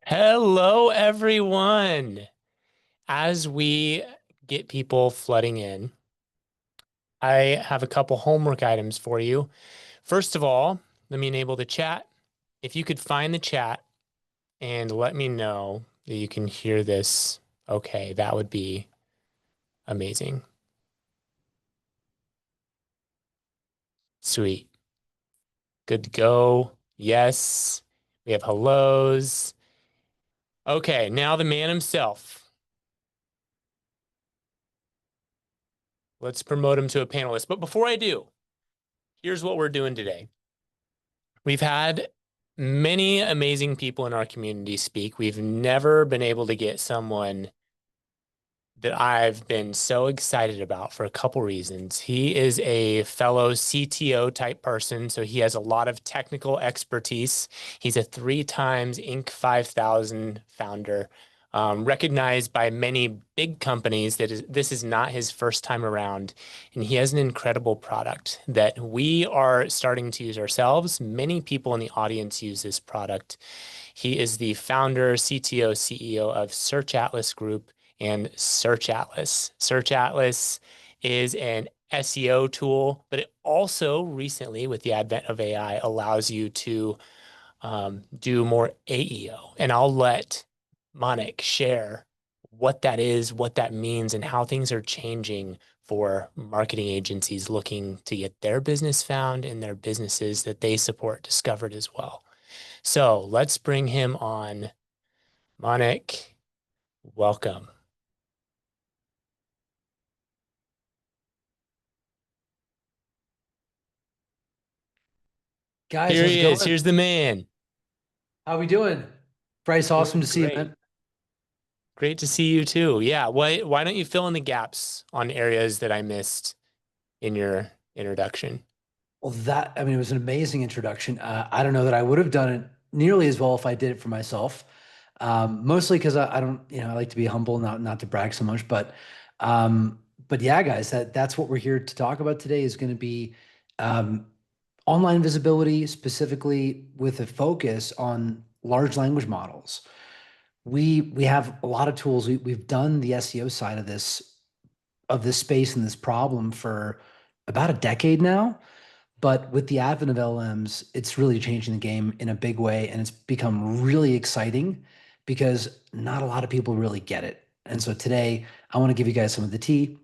Hello, everyone. As we get people flooding in, I have a couple homework items for you. First of all, let me enable the chat. If you could find the chat and let me know that you can hear this, okay, that would be amazing. Sweet. Good to go. Yes. We have hellos. Okay, now the man himself. Let's promote him to a panelist. But before I do, here's what we're doing today. We've had many amazing people in our community speak. We've never been able to get someone that I've been so excited about for a couple reasons. He is a fellow CTO type person, so he has a lot of technical expertise. He's a 3 times Inc. 5000 founder, recognized by many big companies that this is not his first time around. And he has an incredible product that we are starting to use ourselves. Many people in the audience use this product. He is the founder, CTO, CEO of Search Atlas Group and Search Atlas. Search Atlas is an SEO tool, but it also recently, with the advent of AI, allows you to do more AEO. And I'll let Manick share what that is, what that means, and how things are changing for marketing agencies looking to get their business found and their businesses that they support discovered as well. So let's bring him on. Manick, welcome. Guys, Here how's it he is. going? Here's the man. How we doing? Bryce, awesome Doing to see you, great. man. Great to see you too. Yeah. Why don't you fill in the gaps on areas that I missed in your introduction? Well, it was an amazing introduction. I don't know that I would have done it nearly as well if I did it for myself. Mostly because I don't, I like to be humble, not to brag so much. But yeah, guys, that's what we're here to talk about today is going to be um, online visibility, specifically with a focus on large language models. We have a lot of tools. We've done the SEO side of this space and this problem for about a decade now. But with the advent of LLMs, it's really changing the game in a big way. And it's become really exciting because not a lot of people really get it. And so today, I want to give you guys some of the tea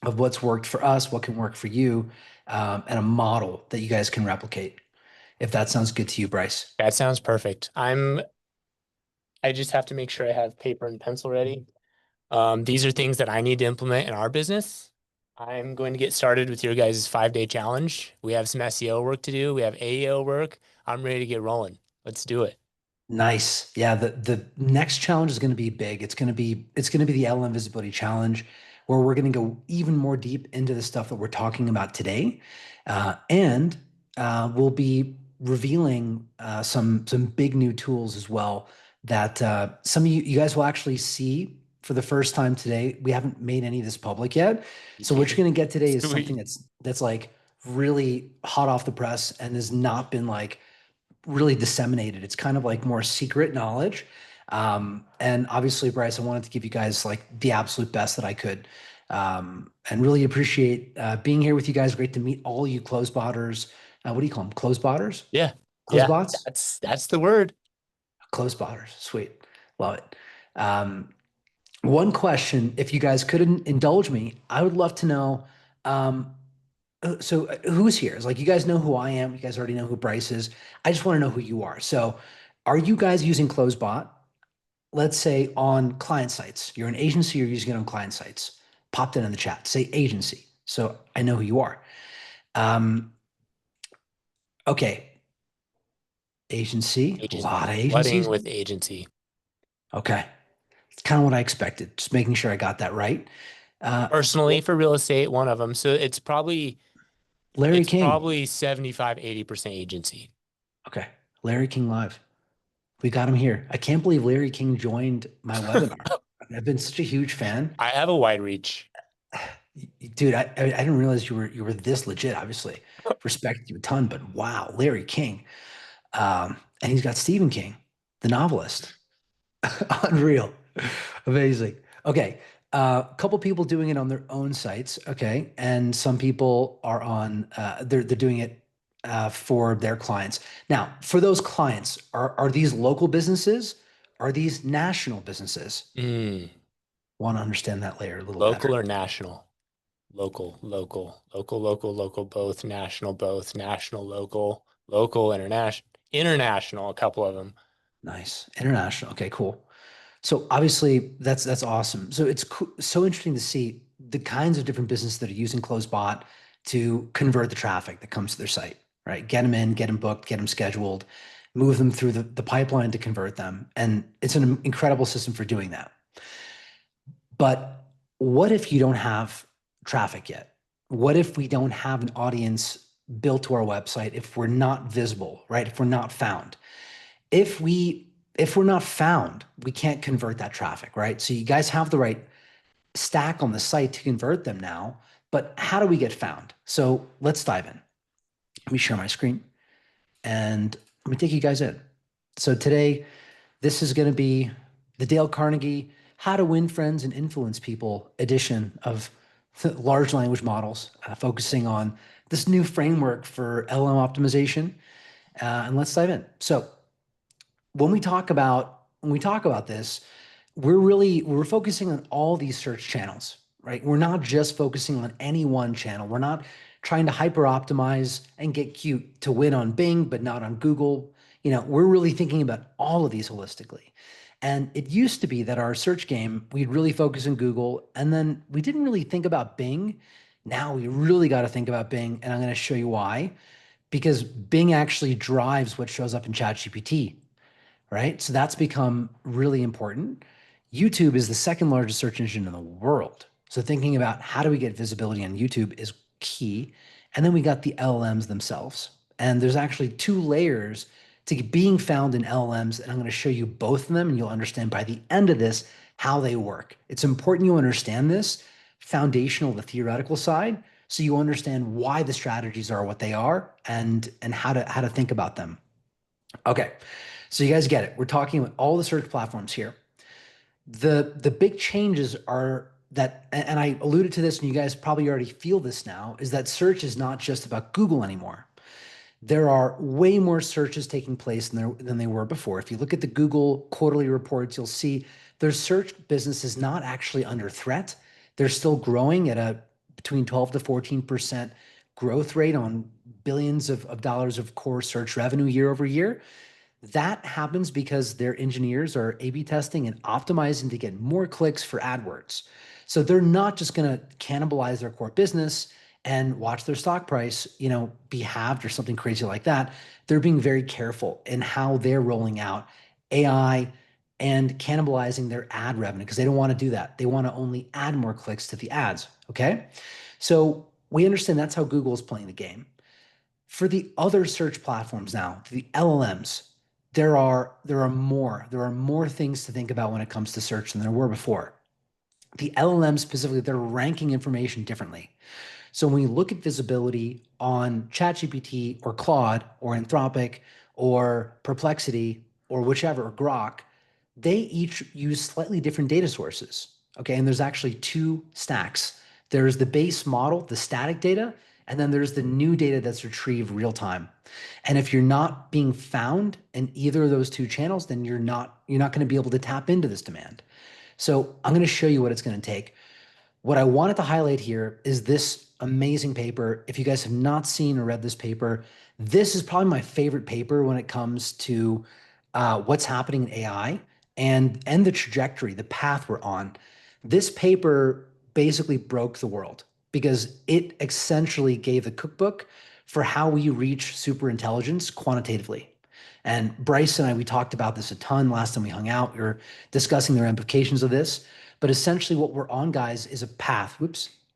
of what's worked for us, what can work for you, and a model that you guys can replicate. If that sounds good to you, Bryce. That sounds perfect. I just have to make sure I have paper and pencil ready. These are things that I need to implement in our business. I'm going to get started with your guys' 5-day challenge. We have some SEO work to do. We have AEO work. I'm ready to get rolling. Let's do it. Nice. Yeah, the next challenge is going to be big. It's going to be the LM visibility challenge where we're going to go even more deep into the stuff that we're talking about today. And we'll be revealing some big new tools as well that some of you guys will actually see for the first time today. We haven't made any of this public yet. So what you're going to get today is something Sweet. that's like really hot off the press and has not been like really disseminated. It's kind of like more secret knowledge. And obviously, Bryce, I wanted to give you guys like the absolute best that I could. And really appreciate being here with you guys. Great to meet all you closebotters. What do you call them? Closebotters? Yeah. Yeah. Closebots? That's the word. Closebotters. Sweet. Love it. Um, One question, if you guys could indulge me, I would love to know. Um, who's here? It's like you guys know who I am. You guys already know who Bryce is. I just want to know who you are. So, are you guys using CloseBot? Let's say on client sites. You're an agency. You're using it on client sites. Pop that in the chat. Say agency. So I know who you are. Um, okay, agency. A lot of Agency. Flooding agencies. with agency. Okay, it's kind of what I expected. Just making sure I got that right. Uh, Personally, for real estate, one of them. So Larry it's King. probably 75, 80% agency. Okay, Larry King live. We got him here. I can't believe Larry King joined my webinar. I've been such a huge fan. I have a wide reach. Dude, I didn't realize you were this legit, obviously. Respect you a ton, but wow, Larry King. And he's got Stephen King, the novelist. Unreal. Amazing. Okay. A couple people doing it on their own sites. Okay. And some people are on, they're doing it for their clients. Now, for those clients, are these local businesses? Are these national businesses? Mm, Want to understand that layer a little local better. or national? Local, local, local, local, local, both, national, local, local, international, a couple of them. Nice. International. Okay, cool. So obviously that's awesome. So it's so interesting to see the kinds of different businesses that are using CloseBot to convert the traffic that comes to their site, right? Get them in, get them booked, get them scheduled, move them through the pipeline to convert them. And it's an incredible system for doing that. But what if you don't have traffic yet? What if we don't have an audience built to our website, if we're not visible, right? If we're not found? If we're not found, we can't convert that traffic, right? So you guys have the right stack on the site to convert them now, but how do we get found? So let's dive in. Let me share my screen and let me take you guys in. So today, this is going to be the Dale Carnegie How to Win Friends and Influence People edition of large language models, focusing on this new framework for LLM optimization. And let's dive in. So when we talk about this, we're focusing on all these search channels, right? We're not just focusing on any one channel. We're not trying to hyper optimize and get cute to win on Bing, but not on Google. We're really thinking about all of these holistically. And it used to be that our search game, we'd really focus on Google, and then we didn't really think about Bing. Now we really got to think about Bing, and I'm going to show you why. Because Bing actually drives what shows up in ChatGPT, right? So that's become really important. YouTube is the second largest search engine in the world. So thinking about how do we get visibility on YouTube is key. And then we got the LLMs themselves. And there's actually two layers to being found in LLMs. And I'm going to show you both of them, and you'll understand by the end of this how they work. It's important you understand this foundational, the theoretical side, so you understand why the strategies are what they are and how to think about them. Okay. So you guys get it. We're talking about all the search platforms here. The big changes are that, and I alluded to this, and you guys probably already feel this now, is that search is not just about Google anymore. There are way more searches taking place than they were before. If you look at the Google quarterly reports, you'll see their search business is not actually under threat. They're still growing at a between 12 to 14% growth rate on billions of dollars of core search revenue year over year. That happens because their engineers are A/B testing and optimizing to get more clicks for AdWords. So they're not just going to cannibalize their core business and watch their stock price, be halved or something crazy like that. They're being very careful in how they're rolling out AI and cannibalizing their ad revenue because they don't want to do that. They want to only add more clicks to the ads. Okay. So we understand that's how Google is playing the game. For the other search platforms now, the LLMs, there are more things to think about when it comes to search than there were before. The LLMs specifically, they're ranking information differently. So when we look at visibility on ChatGPT or Claude or Anthropic or Perplexity or whichever, or Grok, they each use slightly different data sources. Okay. And there's actually two stacks. There's the base model, the static data, and then there's the new data that's retrieved real time. And if you're not being found in either of those two channels, then you're not going to be able to tap into this demand. So I'm going to show you what it's going to take. What I wanted to highlight here is this amazing paper. If you guys have not seen or read this paper, this is probably my favorite paper when it comes to what's happening in AI and the trajectory, the path we're on. This paper basically broke the world because it essentially gave the cookbook for how we reach super intelligence quantitatively. And Bryce and I, we talked about this a ton last time we hung out. We were discussing the implications of this. But essentially, what we're on, guys, is a path,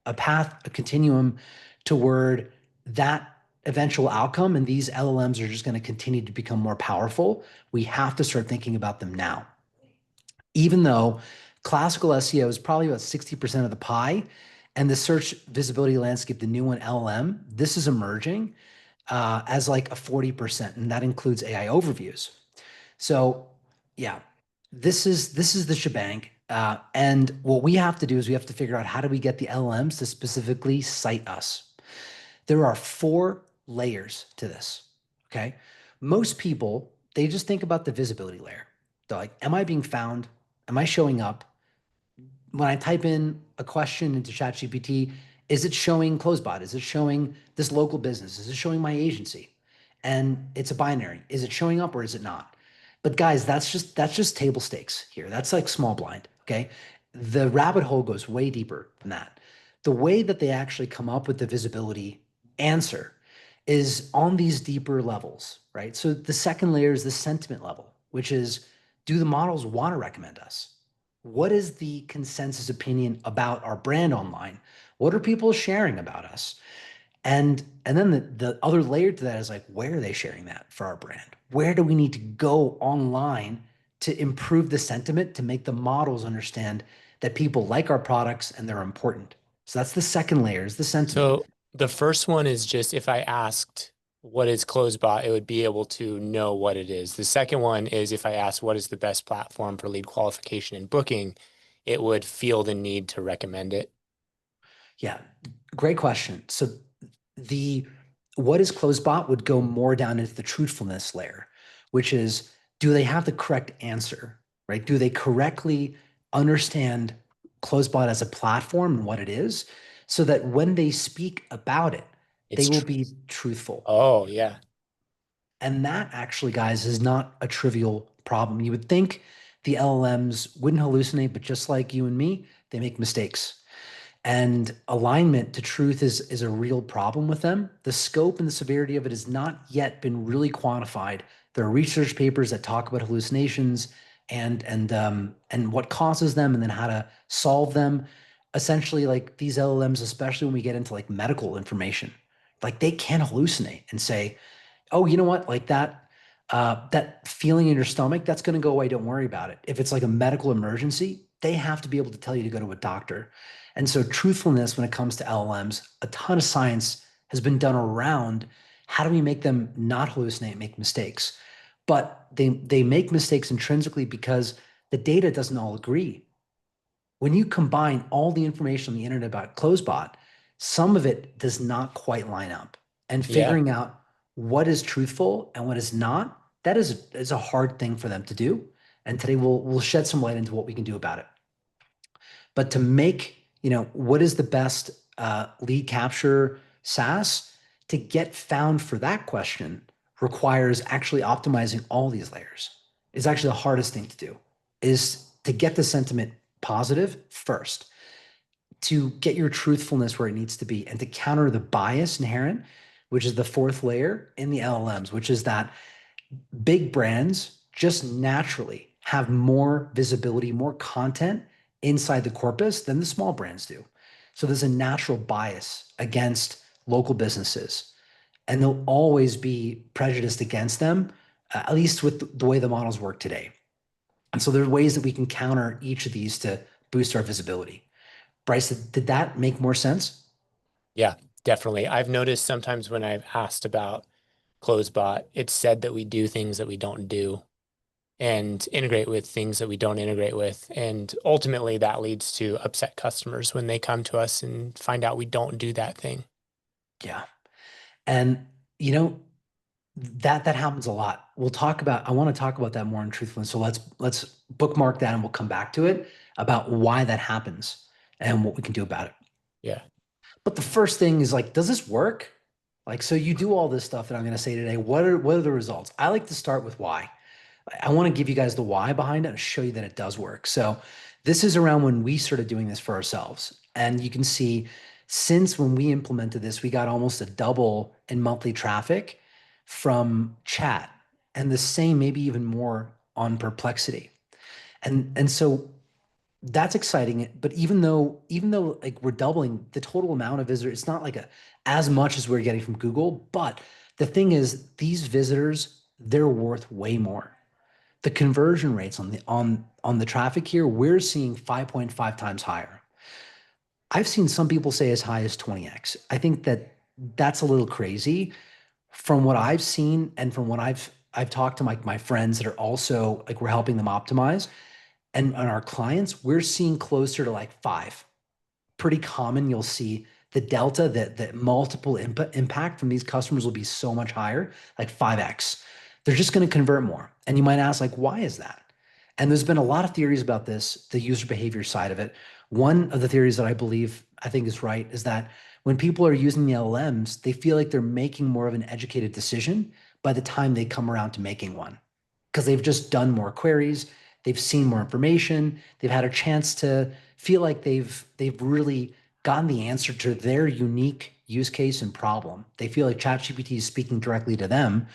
a continuum toward that eventual outcome. And these LLMs are just going to continue to become more powerful. We have to start thinking about them now. Even though classical SEO is probably about 60% of the pie, and the search visibility landscape, the new one, LLM, this is emerging as like a 40%, and that includes AI overviews. So, yeah, this is the shebang. And what we have to do is we have to figure out how do we get the LLMs to specifically cite us. There are four layers to this. Okay. Most people, they just think about the visibility layer. They're like, am I being found? Am I showing up? When I type in a question into ChatGPT, is it showing CloseBot? Is it showing this local business? Is it showing my agency? And it's a binary. Is it showing up or is it not? But guys, that's just table stakes here. That's like small blind. Okay. The rabbit hole goes way deeper than that. The way that they actually come up with the visibility answer is on these deeper levels, right? So the second layer is the sentiment level, which is, do the models want to recommend us? What is the consensus opinion about our brand online? What are people sharing about us? And then the other layer to that is like, where are they sharing that for our brand? Where do we need to go online to improve the sentiment to make the models understand that people like our products and they're important? So that's the second layer is the sentiment. So the first one is just if I asked what is CloseBot, it would be able to know what it is. The second one is if I asked what is the best platform for lead qualification and booking, it would feel the need to recommend it. Yeah, great question. So the what is CloseBot would go more down into the truthfulness layer, which is, do they have the correct answer, right? Do they correctly understand CloseBot as a platform and what it is, so that when they speak about it, they It's will true. be truthful. Oh, yeah. And that actually, guys, is not a trivial problem. You would think the LLMs wouldn't hallucinate, but just like you and me, they make mistakes. And alignment to truth is a real problem with them. The scope and the severity of it has not yet been really quantified. There are research papers that talk about hallucinations and what causes them, and then how to solve them. Essentially, like these LLMs, especially when we get into like medical information, like they can hallucinate and say, oh, you know what? Like that feeling in your stomach, that's going to go away. Don't worry about it. If it's like a medical emergency, they have to be able to tell you to go to a doctor. And so truthfulness when it comes to LLMs, a ton of science has been done around how do we make them not hallucinate, make mistakes. But they make mistakes intrinsically because the data doesn't all agree. When you combine all the information on the internet about CloseBot, some of it does not quite line up. And Yeah. figuring out what is truthful and what is not, that is a hard thing for them to do. And today we'll shed some light into what we can do about it. But to make, what is the best lead capture SaaS to get found for that question requires actually optimizing all these layers. Is actually the hardest thing to do is to get the sentiment positive first, to get your truthfulness where it needs to be, and to counter the bias inherent, which is the fourth layer in the LLMs, which is that big brands just naturally have more visibility, more content inside the corpus than the small brands do. So there's a natural bias against local businesses, and they'll always be prejudiced against them, at least with the way the models work today. And so there are ways that we can counter each of these to boost our visibility. Bryce, did that make more sense? Yeah, definitely. I've noticed sometimes when I've asked about CloseBot, it's said that we do things that we don't do and integrate with things that we don't integrate with. And ultimately, that leads to upset customers when they come to us and find out we don't do that thing. Yeah. And you know, that happens a lot. I want to talk about that more in truthfulness. So let's bookmark that and we'll come back to it about why that happens and what we can do about it. Yeah. But the first thing is like, does this work? Like, so you do all this stuff that I'm going to say today. What are the results? I like to start with why. I want to give you guys the why behind it and show you that it does work. So this is around when we started doing this for ourselves. And you can see since when we implemented this, we got almost a double in monthly traffic from chat and the same, maybe even more on Perplexity. And so that's exciting. But even though like we're doubling the total amount of visitors, it's not like as much as we're getting from Google. But the thing is, these visitors, they're worth way more. The conversion rates on the traffic here, we're seeing 5.5 times higher. I've seen some people say as high as 20x. I think that that's a little crazy from what I've seen and from what I've I've talked to my friends that are also like we're helping them optimize, and on our clients, we're seeing closer to like 5. Pretty common. You'll see the delta, the multiple impact from these customers will be so much higher, like 5x. They're just going to convert more. And you might ask, like, why is that? And there's been a lot of theories about this, the user behavior side of it. One of the theories that I think is right is that when people are using the LLMs, they feel like they're making more of an educated decision by the time they come around to making one, because they've just done more queries, they've seen more information, they've had a chance to feel like they've really gotten the answer to their unique use case and problem. They feel like ChatGPT is speaking directly to them.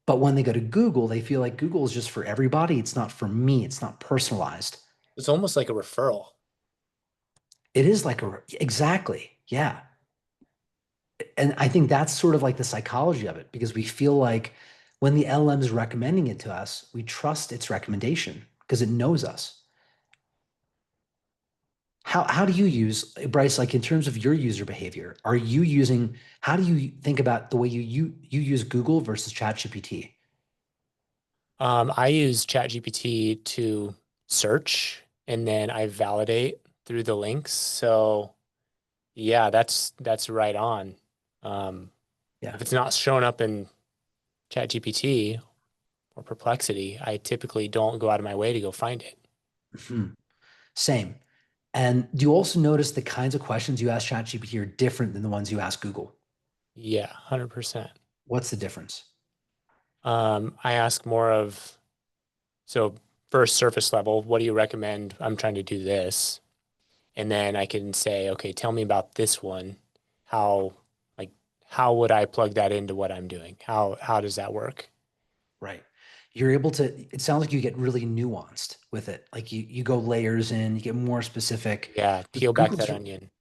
But when they go to Google, they feel like Google is just for everybody. It's not for me. It's not personalized. It's almost like a referral. It is like exactly. Yeah. And I think that's sort of like the psychology of it, because we feel like when the LLM is recommending it to us, we trust its recommendation because it knows us. How do you use, Bryce, like in terms of your user behavior, are you using, how do you think about the way you use Google versus ChatGPT? I use ChatGPT to search and then I validate through the links. So yeah, that's right on. Um, Yeah. if it's not showing up in ChatGPT or Perplexity, I typically don't go out of my way to go find it. Mhm. Same. And do you also notice the kinds of questions you ask ChatGPT are different than the ones you ask Google? Yeah, 100%. What's the difference? I ask more of, so first surface level, what do you recommend? I'm trying to do this. And then I can say, okay, tell me about this one. How, like, how would I plug that into what I'm doing? How does that work? Right. You're able to, it sounds like you get really nuanced with it. Like you go layers in, you get more specific. Yeah, With peel back Google, that onion.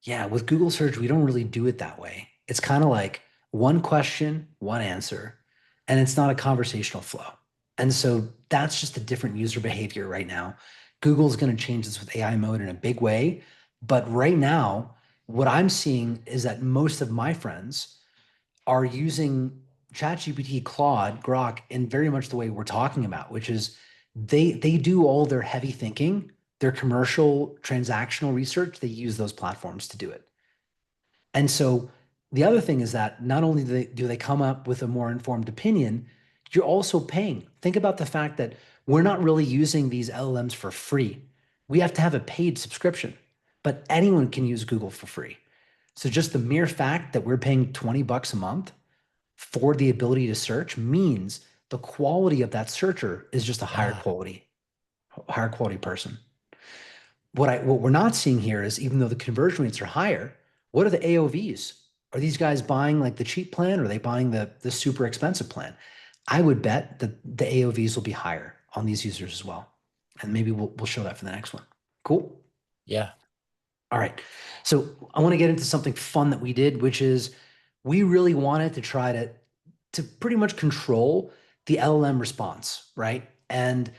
yeah, with Google search, we don't really do it that way. It's kind of like one question, one answer, and it's not a conversational flow. And so that's just a different user behavior right now. Google's going to change this with AI mode in a big way. But right now, what I'm seeing is that most of my friends are using ChatGPT, Claude, Grok in very much the way we're talking about, which is they do all their heavy thinking, their commercial transactional research, they use those platforms to do it. And so the other thing is that not only do they come up with a more informed opinion, you're also paying. Think about the fact that we're not really using these LLMs for free. We have to have a paid subscription, but anyone can use Google for free. So just the mere fact that we're paying 20 bucks a month for the ability to search means the quality of that searcher is just a Yeah. higher quality person. What we're not seeing here is, even though the conversion rates are higher, what are the AOVs? Are these guys buying like the cheap plan, or are they buying the super expensive plan? I would bet that the AOVs will be higher on these users as well. And maybe we'll show that for the next one. Cool. Yeah. All right. So I want to get into something fun that we did, which is we really wanted to try to pretty much control the LLM response, right? And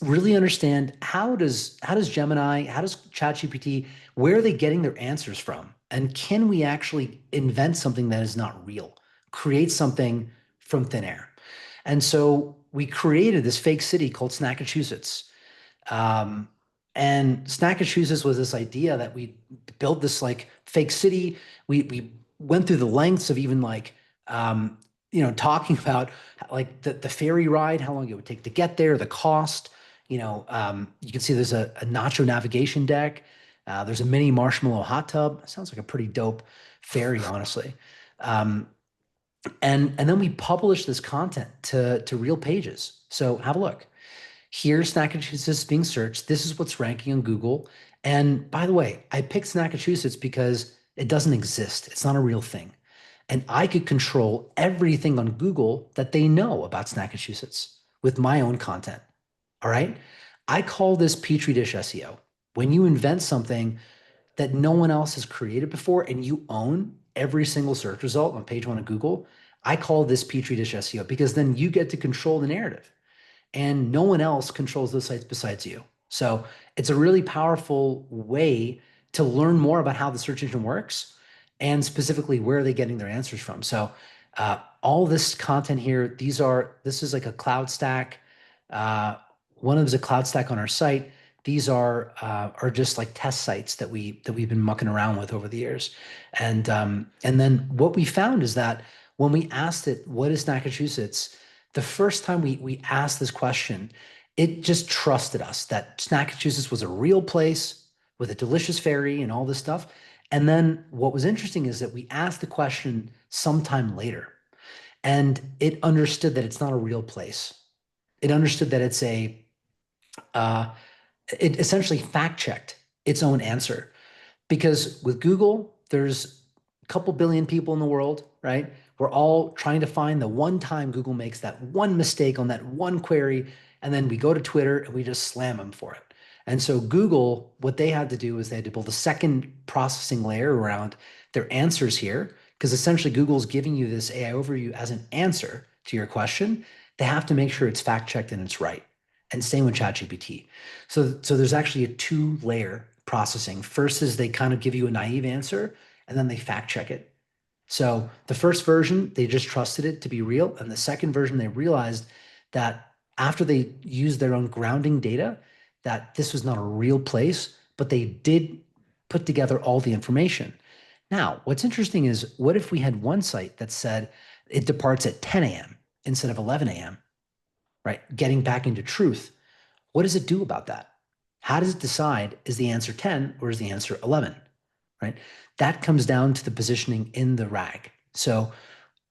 really understand how does Gemini, how does ChatGPT, where are they getting their answers from? And can we actually invent something that is not real, create something from thin air? And so we created this fake city called Snackachusetts. Um, and Snackachusetts was this idea that we built this like fake city. We went through the lengths of even like um, talking about like the ferry ride, how long it would take to get there, the cost. You can see there's a nacho navigation deck. There's a mini marshmallow hot tub. Sounds like a pretty dope ferry, honestly. Um, and then we publish this content to real pages. So have a look. Here's Snackachusetts being searched. This is what's ranking on Google. And by the way, I picked Snackachusetts because it doesn't exist. It's not a real thing. And I could control everything on Google that they know about Snackachusetts with my own content. All right. I call this Petri dish SEO. When you invent something that no one else has created before and you own every single search result on page one of Google, I call this Petri dish SEO, because then you get to control the narrative and no one else controls those sites besides you. So it's a really powerful way to learn more about how the search engine works and specifically where are they getting their answers from. So All this content here, this is like a cloud stack. One of them is a cloud stack on our site. These are just like test sites that we've been mucking around with over the years. And then what we found is that when we asked it, what is Snackachusetts? The first time we asked this question, it just trusted us that Snackachusetts was a real place with a delicious fairy and all this stuff. And then what was interesting is that we asked the question sometime later, and it understood that it's not a real place. It understood that uh, it essentially fact checked its own answer. Because with Google, there's a couple billion people in the world, right? We're all trying to find the one time Google makes that one mistake on that one query, and then we go to Twitter and we just slam them for it. And so Google, what they had to do is they had to build a second processing layer around their answers here, because essentially Google's giving you this AI overview as an answer to your question. They have to make sure it's fact checked and it's right. And same with ChatGPT. So there's actually a two-layer processing. First is they kind of give you a naive answer, and then they fact check it. So the first version, they just trusted it to be real. And the second version, they realized that after they used their own grounding data, that this was not a real place, but they did put together all the information. Now, what's interesting is, what if we had one site that said it departs at 10 a.m. instead of 11 a.m., right? Getting back into truth. What does it do about that? How does it decide, is the answer 10 or is the answer 11, right? That comes down to the positioning in the RAG. So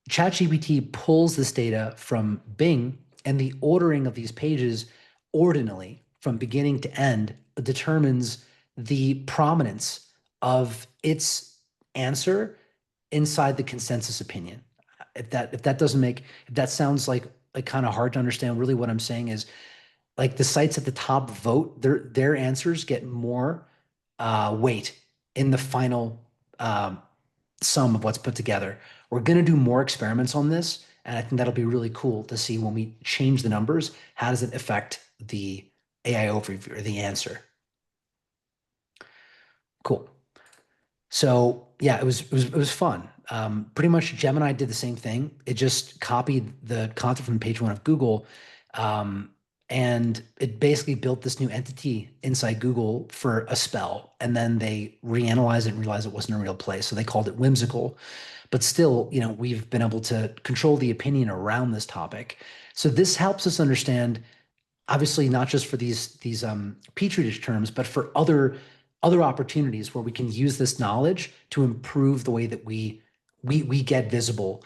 ChatGPT pulls this data from Bing, and the ordering of these pages ordinally from beginning to end determines the prominence of its answer inside the consensus opinion. If that sounds like kind of hard to understand, really what I'm saying is, like, the sites at the top vote, their answers get more weight in the final sum of what's put together. We're going to do more experiments on this, and I think that'll be really cool to see when we change the numbers, how does it affect the AI overview or the answer. Cool. So yeah, it was fun. Pretty much Gemini did the same thing. It just copied the content from page one of Google, and it basically built this new entity inside Google for a spell, and then they reanalyzed it and realized it wasn't a real place, so they called it whimsical. But still, we've been able to control the opinion around this topic. So this helps us understand, obviously, not just for these petri dish terms, but for other opportunities where we can use this knowledge to improve the way that we get visible.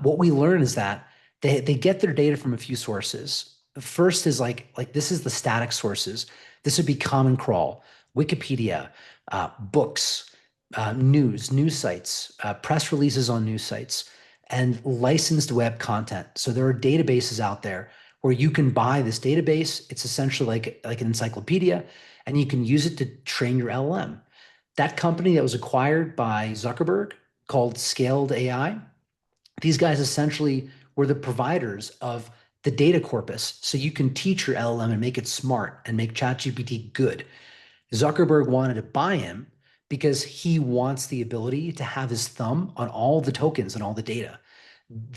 What we learn is that they get their data from a few sources. The first is like this is the static sources. This would be Common Crawl, Wikipedia, books, news sites, press releases on news sites, and licensed web content. So there are databases out there where you can buy this database. It's essentially like an encyclopedia, and you can use it to train your LLM. That company that was acquired by Zuckerberg, called Scaled AI, these guys essentially were the providers of the data corpus, so you can teach your LLM and make it smart and make ChatGPT good. Zuckerberg wanted to buy him because he wants the ability to have his thumb on all the tokens and all the data.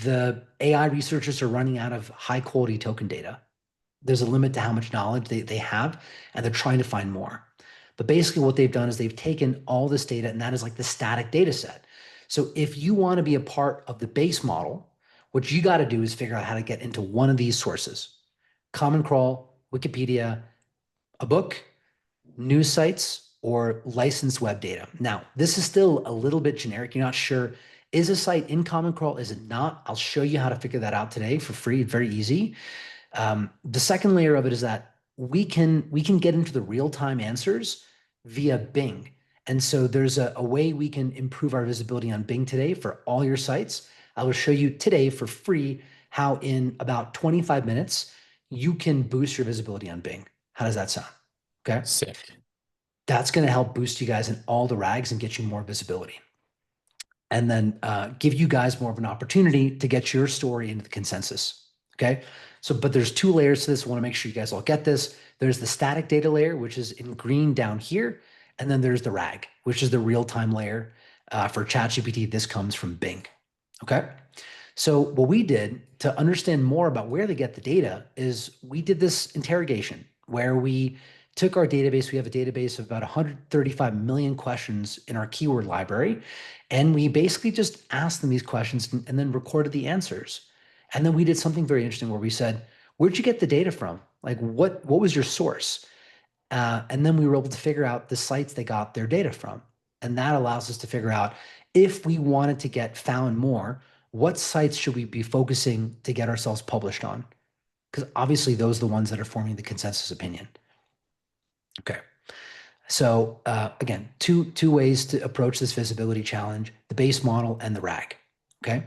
The AI researchers are running out of high quality token data. There's a limit to how much knowledge they have, and they're trying to find more. But basically what they've done is they've taken all this data, and that is like the static data set. So if you want to be a part of the base model, what you got to do is figure out how to get into one of these sources: Common Crawl, Wikipedia, a book, news sites, or licensed web data. Now, this is still a little bit generic. You're not sure, is a site in Common Crawl? Is it not? I'll show you how to figure that out today for free. It's very easy. The second layer of it is that we can get into the real-time answers via Bing. And so there's a way we can improve our visibility on Bing today for all your sites. I will show you today for free how in about 25 minutes you can boost your visibility on Bing. How does that sound? Okay. Sick. That's going to help boost you guys in all the rags and get you more visibility. And then give you guys more of an opportunity to get your story into the consensus. Okay. So, but there's two layers to this. I want to make sure you guys all get this. There's the static data layer, which is in green down here. And then there's the RAG, which is the real-time layer for ChatGPT. This comes from Bing. Okay. So what we did to understand more about where they get the data is we did this interrogation where we took our database. We have a database of about 135 million questions in our keyword library. And we basically just asked them these questions and then recorded the answers. And then we did something very interesting where we said, where'd you get the data from? Like what was your source? And then we were able to figure out the sites they got their data from. And that allows us to figure out if we wanted to get found more, what sites should we be focusing to get ourselves published on? Because obviously those are the ones that are forming the consensus opinion. Okay. So again, two ways to approach this visibility challenge, the base model and the RAG. Okay.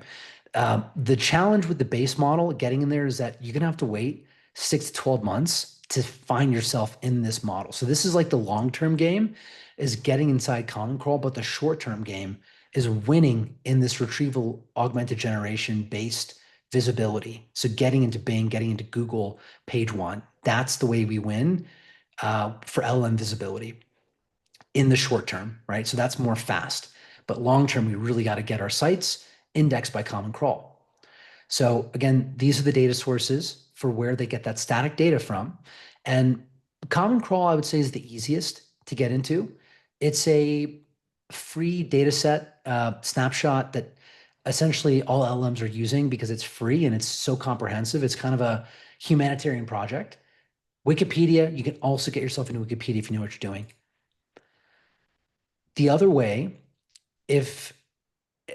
The challenge with the base model getting in there is that you're going to have to wait 6 to 12 months to find yourself in this model. So this is like the long-term game is getting inside Common Crawl, but the short-term game is winning in this retrieval augmented generation based visibility. So getting into Bing, getting into Google page one, that's the way we win for LLM visibility in the short term, right? So that's more fast. But long term, we really got to get our sites indexed by Common Crawl. So again, these are the data sources for where they get that static data from. And Common Crawl, I would say, is the easiest to get into. It's a free data set snapshot that essentially all LLMs are using because it's free and it's so comprehensive. It's kind of a humanitarian project. Wikipedia, you can also get yourself into Wikipedia if you know what you're doing. The other way, if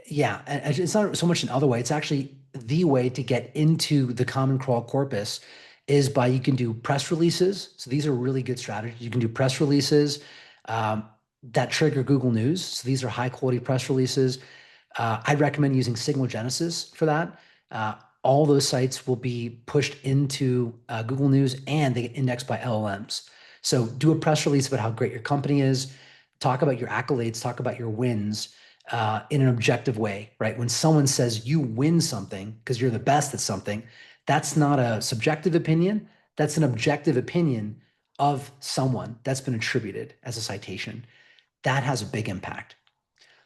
yeah, and it's not so much an other way, it's actually the way to get into the Common Crawl corpus is by you can do press releases. So these are really good strategies. You can do press releases that trigger Google News. So these are high quality press releases. I'd recommend using Signal Genesis for that. All those sites will be pushed into Google News and they get indexed by LLMs. So do a press release about how great your company is, talk about your accolades, talk about your wins in an objective way, right? When someone says you win something because you're the best at something, that's not a subjective opinion. That's an objective opinion of someone that's been attributed as a citation. That has a big impact.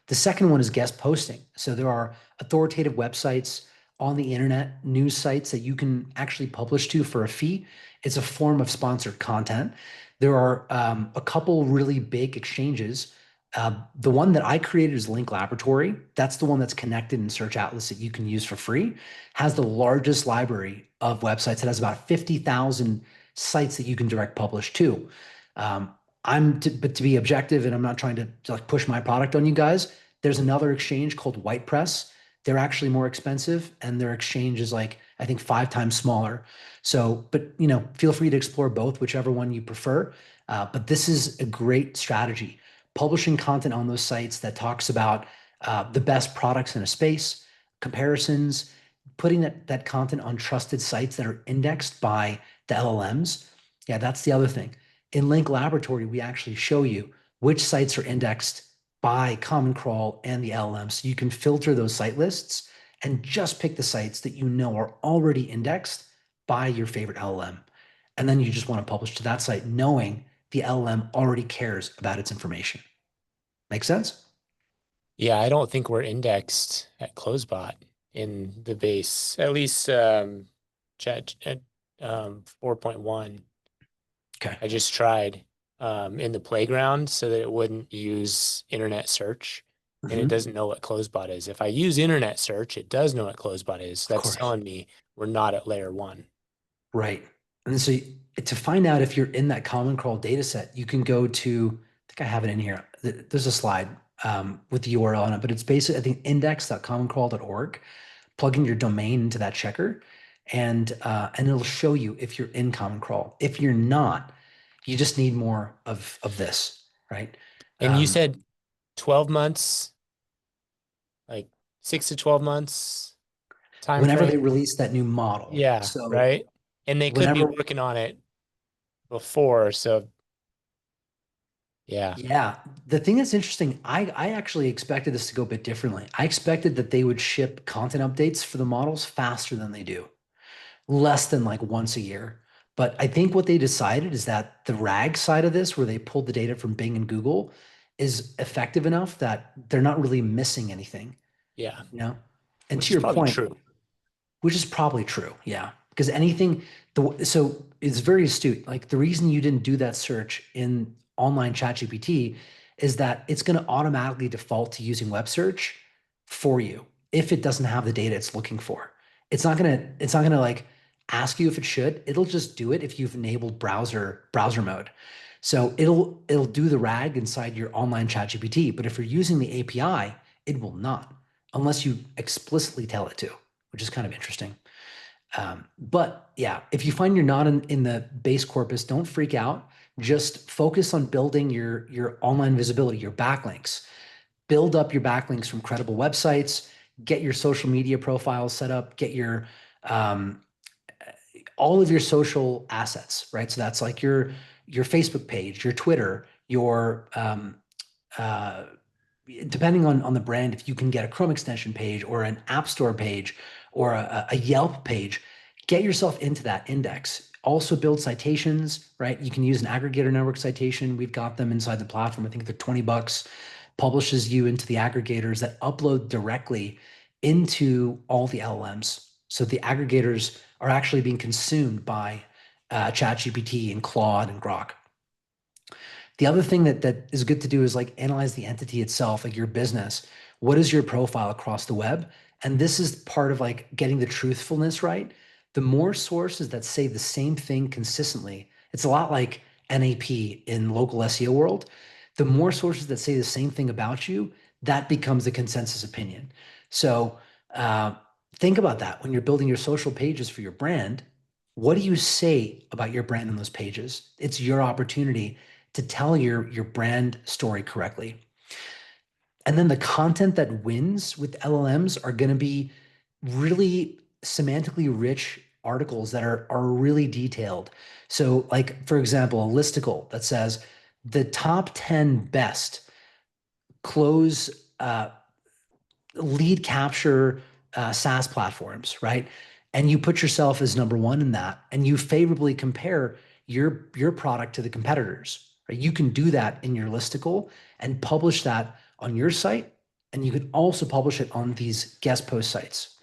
The second one is guest posting. So there are authoritative websites on the internet, news sites that you can actually publish to for a fee. It's a form of sponsored content. There are a couple really big exchanges. The one that I created is Link Laboratory. That's the one that's connected in search outlets that you can use for free. Has the largest library of websites. It has about 50,000 sites that you can direct publish to. But to be objective, and I'm not trying to like push my product on you guys. There's another exchange called White Press. They're actually more expensive, and their exchange is like I think 5 times smaller. So, but feel free to explore both, whichever one you prefer. But this is a great strategy. Publishing content on those sites that talks about the best products in a space, comparisons, putting that content on trusted sites that are indexed by the LLMs. Yeah, that's the other thing. In Link Laboratory, we actually show you which sites are indexed by Common Crawl and the LLM. So you can filter those site lists and just pick the sites that you know are already indexed by your favorite LLM. And then you just want to publish to that site knowing the LLM already cares about its information. Make sense? Yeah, I don't think we're indexed at CloseBot in the base, at least chat at 4.1. Okay. I just tried in the playground so that it wouldn't use internet search and it doesn't know what CloseBot is. If I use internet search, it does know what CloseBot is. Of That's course. telling me we're not at layer one. Right. And so to find out if you're in that Common Crawl data set, you can go to, I think I have it in here. There's a slide with the URL on it, but it's basically, I think, index.commoncrawl.org. Plug in your domain into that checker, and it'll show you if you're in Common Crawl. If you're not, you just need more of this, right? And you said 12 months, like 6 to 12 months time whenever they frame? release that new model. Yeah, So right. And they could be whenever, working on it before, so yeah. yeah, the thing that's interesting, I actually expected this to go a bit differently. I expected that they would ship content updates for the models faster than they do, less than like once a year. But I think what they decided is that the RAG side of this, where they pulled the data from Bing and Google, is effective enough that they're not really missing anything, Yeah, And which to is your probably point, true. which is probably true. Yeah. Because so it's very astute. Like the reason you didn't do that search in online ChatGPT is that it's going to automatically default to using web search for you if it doesn't have the data it's looking for. It's not gonna like ask you if it should. It'll just do it if you've enabled browser mode. So it'll do the RAG inside your online ChatGPT, but if you're using the API, it will not unless you explicitly tell it to, which is kind of interesting. But yeah, if you find you're not in the base corpus, don't freak out. Just focus on building your online visibility, your backlinks. Build up your backlinks from credible websites. Get your social media profiles set up. Get your all of your social assets, right? So that's like your Facebook page, your Twitter, your uh, depending on the brand, if you can get a Chrome extension page or an App Store page or a Yelp page, get yourself into that index. Also build citations, right? You can use an aggregator network citation. We've got them inside the platform. I think they're $20, publishes you into the aggregators that upload directly into all the LLMs. So the aggregators are actually being consumed by ChatGPT and Claude and Grok. The other thing that is good to do is like analyze the entity itself, like your business. What is your profile across the web? And this is part of like getting the truthfulness right. The more sources that say the same thing consistently, it's a lot like NAP in local SEO world. The more sources that say the same thing about you, that becomes the consensus opinion. So think about that when you're building your social pages for your brand. What do you say about your brand on those pages? It's your opportunity to tell your brand story correctly. And then the content that wins with LLMs are going to be really semantically rich articles that are really detailed. So like, for example, a listicle that says the top 10 best close lead capture SaaS platforms, right? And you put yourself as number one in that, and you favorably compare your product to the competitors, right? You can do that in your listicle and publish that on your site, and you can also publish it on these guest post sites.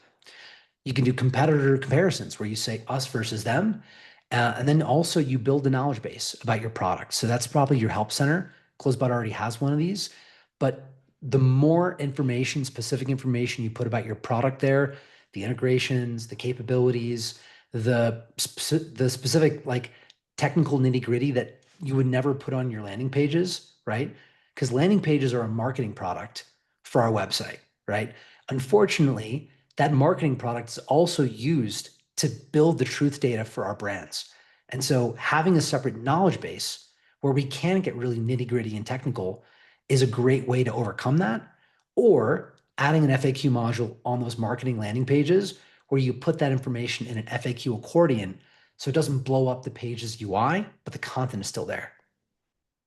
You can do competitor comparisons where you say us versus them, and then also you build a knowledge base about your product. So that's probably your help center. CloseBot already has one of these, but the more information, specific information you put about your product there, the integrations, the capabilities, the specific like technical nitty gritty that you would never put on your landing pages, right? Because landing pages are a marketing product for our website, right? Unfortunately, that marketing product is also used to build the truth data for our brands. And so having a separate knowledge base where we can get really nitty gritty and technical is a great way to overcome that. Or adding an FAQ module on those marketing landing pages where you put that information in an FAQ accordion so it doesn't blow up the page's UI, but the content is still there.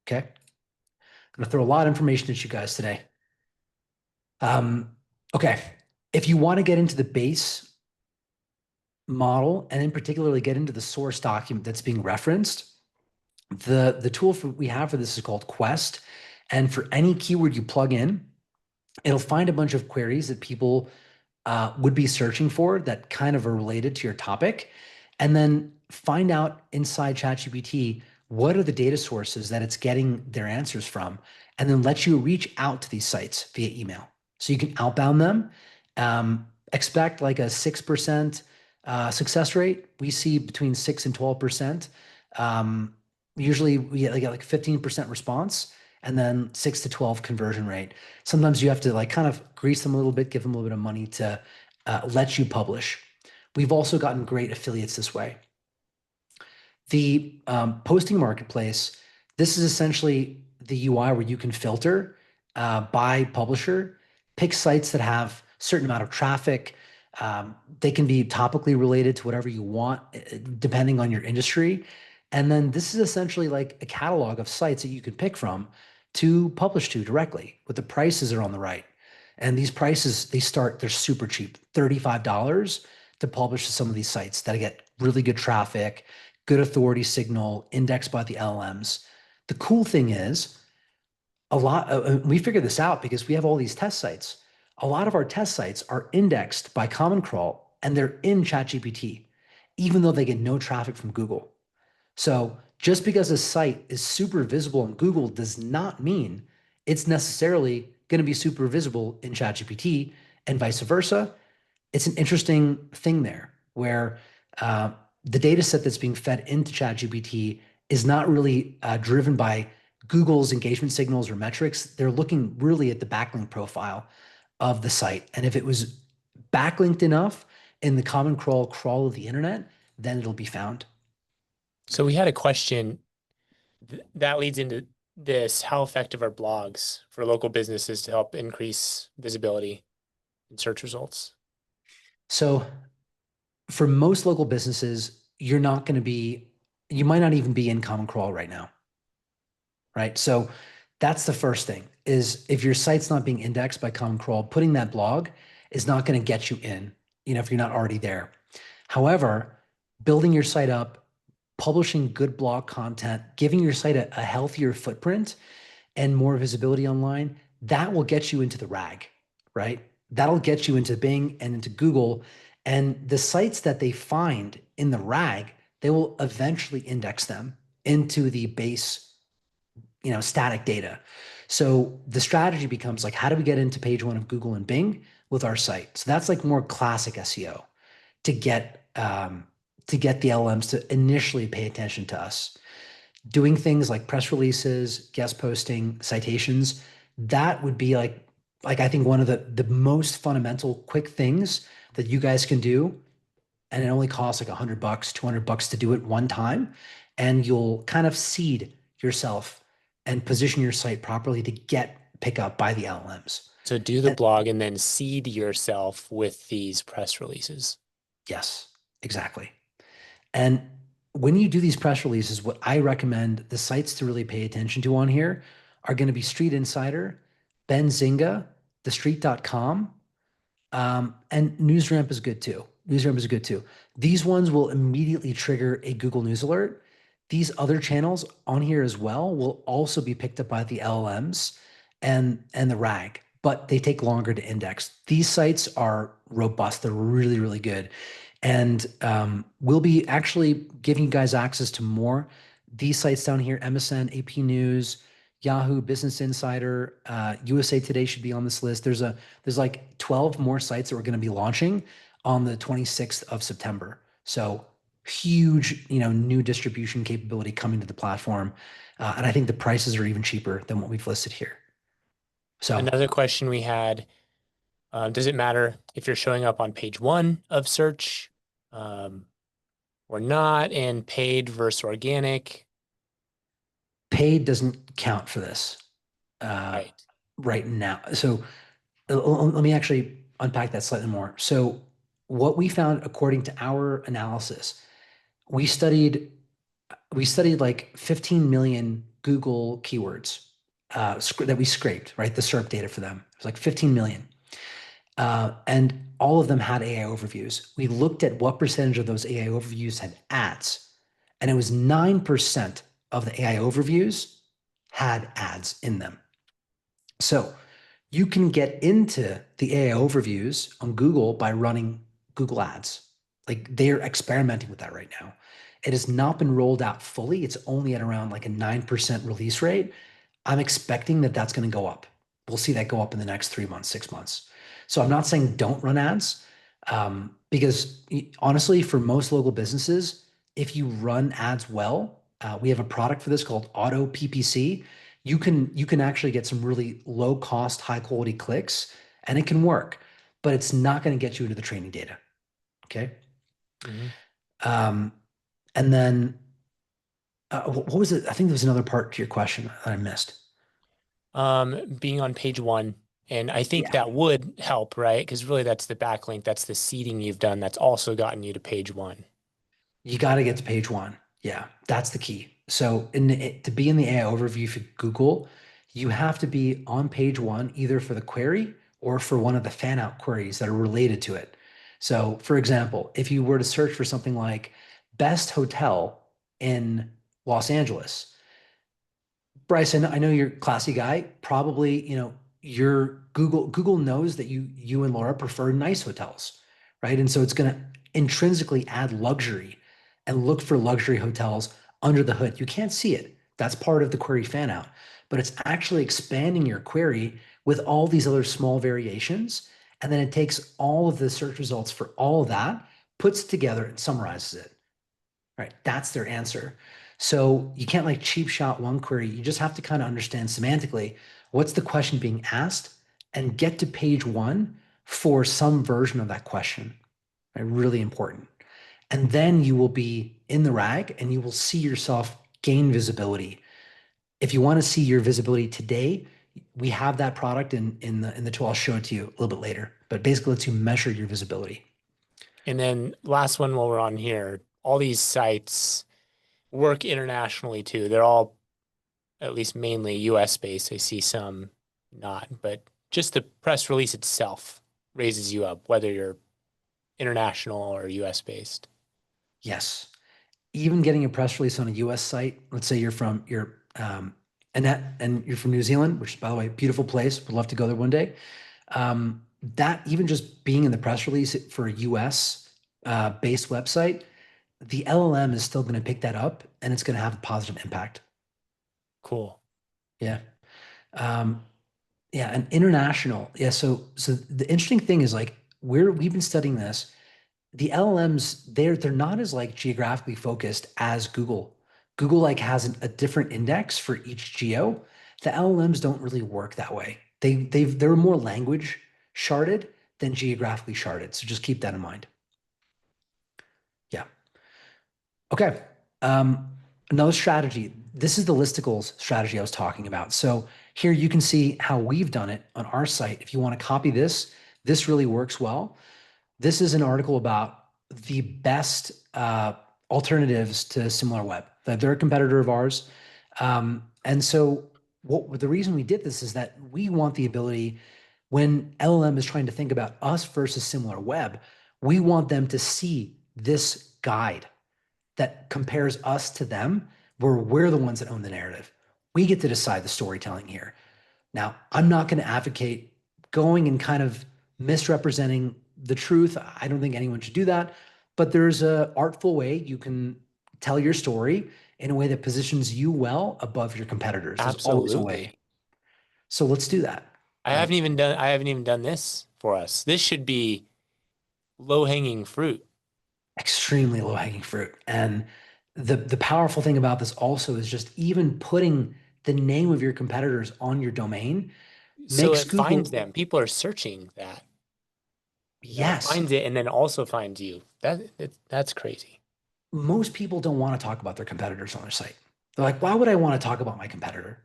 Okay. I'm going to throw a lot of information at you guys today. Okay. If you want to get into the base model and in particularly get into the source document that's being referenced, the tool we have for this is called Quest. And for any keyword you plug in, it'll find a bunch of queries that people would be searching for that kind of are related to your topic, and then find out inside ChatGPT what are the data sources that it's getting their answers from, and then let you reach out to these sites via email. So you can outbound them. Expect like a 6% success rate. We see between 6 and 12%. Usually we get like 15% response and then 6 to 12 conversion rate. Sometimes you have to like kind of grease them a little bit, give them a little bit of money to let you publish. We've also gotten great affiliates this way. The posting marketplace, this is essentially the UI where you can filter by publisher, pick sites that have certain amount of traffic. They can be topically related to whatever you want, depending on your industry. And then this is essentially like a catalog of sites that you can pick from to publish to directly, but the prices are on the right. And these prices, they're super cheap, $35 to publish to some of these sites that get really good traffic, good authority signal, indexed by the LLMs. The cool thing is, we figured this out because we have all these test sites. A lot of our test sites are indexed by Common Crawl and they're in ChatGPT, even though they get no traffic from Google. So just because a site is super visible in Google does not mean it's necessarily going to be super visible in ChatGPT and vice versa. It's an interesting thing there where uh, the data set that's being fed into ChatGPT is not really driven by Google's engagement signals or metrics. They're looking really at the backlink profile of the site. And if it was backlinked enough in the common crawl of the internet, then it'll be found. So we had a question that leads into this. How effective are blogs for local businesses to help increase visibility in search results? So for most local businesses, you might not even be in common crawl right now, right? So that's the first thing is if your site's not being indexed by common crawl, putting that blog is not going to get you in, if you're not already there. However, building your site up, publishing good blog content, giving your site a healthier footprint and more visibility online, that will get you into the RAG, right? That'll get you into Bing and into Google. And the sites that they find in the RAG, they will eventually index them into the base, static data. So the strategy becomes like, how do we get into page one of Google and Bing with our site? So that's like more classic SEO to get the LLMs to initially pay attention to us. Doing things like press releases, guest posting, citations, that would be like I think one of the most fundamental quick things that you guys can do. And it only costs like $100, $200 to do it one time. And you'll kind of seed yourself and position your site properly to get pick up by the LLMs. So do the blog and then seed yourself with these press releases. Yes, exactly. And when you do these press releases, what I recommend the sites to really pay attention to on here are going to be Street Insider, Benzinga, TheStreet.com, and NewsRamp is good too. NewsRamp is good too. These ones will immediately trigger a Google News alert. These other channels on here as well will also be picked up by the LLMs and the RAG, but they take longer to index. These sites are robust. They're really, really good. And we'll be actually giving you guys access to more. These sites down here, MSN, AP News, Yahoo, Business Insider, USA Today should be on this list. There's like 12 more sites that we're going to be launching on the 26th of September. So huge, new distribution capability coming to the platform. And I think the prices are even cheaper than what we've listed here. So Another question we had, does it matter if you're showing up on page one of search or not, and paid versus organic? paid doesn't count for this Right. right now. So let me actually unpack that slightly more. So what we found according to our analysis, we studied like 15 million Google keywords that we scraped, right? The SERP data for them. It was like 15 million. And all of them had AI overviews. We looked at what percentage of those AI overviews had ads, and it was 9% of the AI overviews had ads in them. So you can get into the AI overviews on Google by running Google ads. Like they're experimenting with that right now. It has not been rolled out fully. It's only at around like a 9% release rate. I'm expecting that that's going to go up. We'll see that go up in the next 3 months, 6 months. So I'm not saying don't run ads because honestly, for most local businesses, if you run ads well, we have a product for this called Auto PPC. You can actually get some really low cost, high quality clicks, and it can work, but it's not going to get you into the training data. Okay. Mm-hmm. And then what was it? I think there was another part to your question that I missed. Being on page one. And I think Yeah. that would help, right? Because really that's the backlink, that's the seeding you've done that's also gotten you to page one. You got to get to page one. Yeah, that's the key. So to be in the AI overview for Google, you have to be on page one, either for the query or for one of the fan out queries that are related to it. So for example, if you were to search for something like best hotel in Los Angeles, Bryce, I know you're a classy guy. Probably, your Google knows that you and Laura prefer nice hotels, right? And so it's going to intrinsically add luxury and look for luxury hotels under the hood. You can't see it. That's part of the query fan out, but it's actually expanding your query with all these other small variations. And then it takes all of the search results for all of that, puts it together and summarizes it. Right? That's their answer. So you can't like cheap shot one query. You just have to kind of understand semantically what's the question being asked and get to page one for some version of that question. Right? Really important. And then you will be in the rag and you will see yourself gain visibility. If you want to see your visibility today, we have that product in the tool. I'll show it to you a little bit later. But basically, lets you measure your visibility. And then last one while we're on here, all these sites work internationally too. They're all at least mainly US based. I see some not, but just the press release itself raises you up, whether you're international or US based. Yes. Even getting a press release on a US site, let's say and you're from New Zealand, which by the way, beautiful place. Would love to go there one day. That even just being in the press release for a US based website, the LLM is still going to pick that up and it's going to have a positive impact. Cool. Yeah. Um, yeah. And international. Yeah. So the interesting thing is like we've been studying this. The LLMs, they're not as like geographically focused as Google. Google like has a different index for each geo. The LLMs don't really work that way. They're more language sharded than geographically sharded. So just keep that in mind. Yeah. Okay. Another strategy. This is the listicles strategy I was talking about. So here you can see how we've done it on our site. If you want to copy this, this really works well. This is an article about the best alternatives to SimilarWeb. They're a competitor of ours. And so the reason we did this is that we want the ability when LLM is trying to think about us versus SimilarWeb, we want them to see this guide that compares us to them, where we're the ones that own the narrative. We get to decide the storytelling here. Now, I'm not going to advocate going and kind of misrepresenting the truth. I don't think anyone should do that. But there's a artful way you can tell your story in a way that positions you well above your competitors. There's always a way. Absolutely. So let's do that, right? I haven't even done this for us. This should be low-hanging fruit. Extremely low hanging fruit. And the powerful thing about this also is just even putting the name of your competitors on your domain So makes it finds Google, them. People are searching that. It yes, finds it and then also finds you. That's crazy. most people don't want to talk about their competitors on their site. They're like, why would I want to talk about my competitor?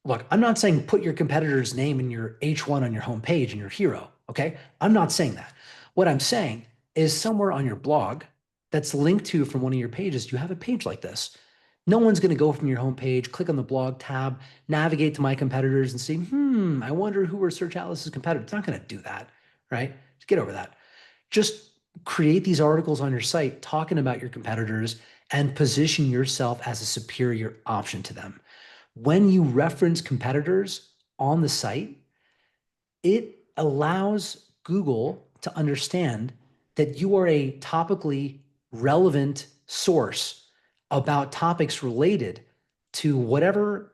Look, I'm not saying put your competitor's name in your H1 on your homepage and your hero. Okay. I'm not saying that. What I'm saying is somewhere on your blog that's linked to from one of your pages, you have a page like this. No one's going to go from your homepage, click on the blog tab, navigate to my competitors and see, I wonder who are Search Atlas's competitors. It's not going to do that, right? Get over that. Just create these articles on your site talking about your competitors and position yourself as a superior option to them. When you reference competitors on the site, it allows Google to understand that you are a topically relevant source about topics related to whatever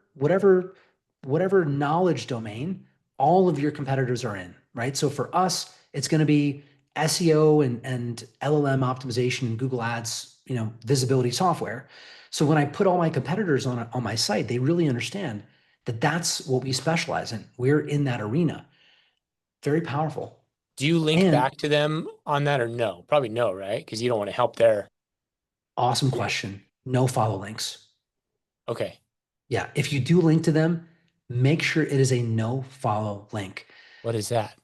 knowledge domain all of your competitors are in, right? So for us, it's going to be SEO and LLM optimization and Google Ads, visibility software. So when I put all my competitors on my site, they really understand that that's what we specialize in. We're in that arena. Very powerful. Do you link And back to them on that or no? Probably no, right? Because you don't want to help their. awesome question. No follow links. Okay. Yeah. If you do link to them, make sure it is a no follow link. What is that?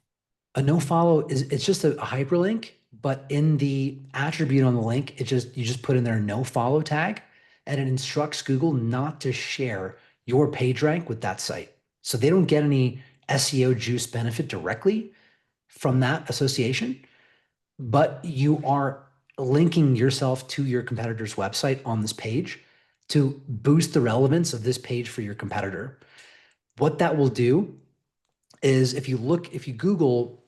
A no follow it's just a hyperlink, but in the attribute on the link, you just put in their no follow tag and it instructs Google not to share your page rank with that site. So they don't get any SEO juice benefit directly from that association, but you are linking yourself to your competitor's website on this page to boost the relevance of this page for your competitor. What that will do is if you Google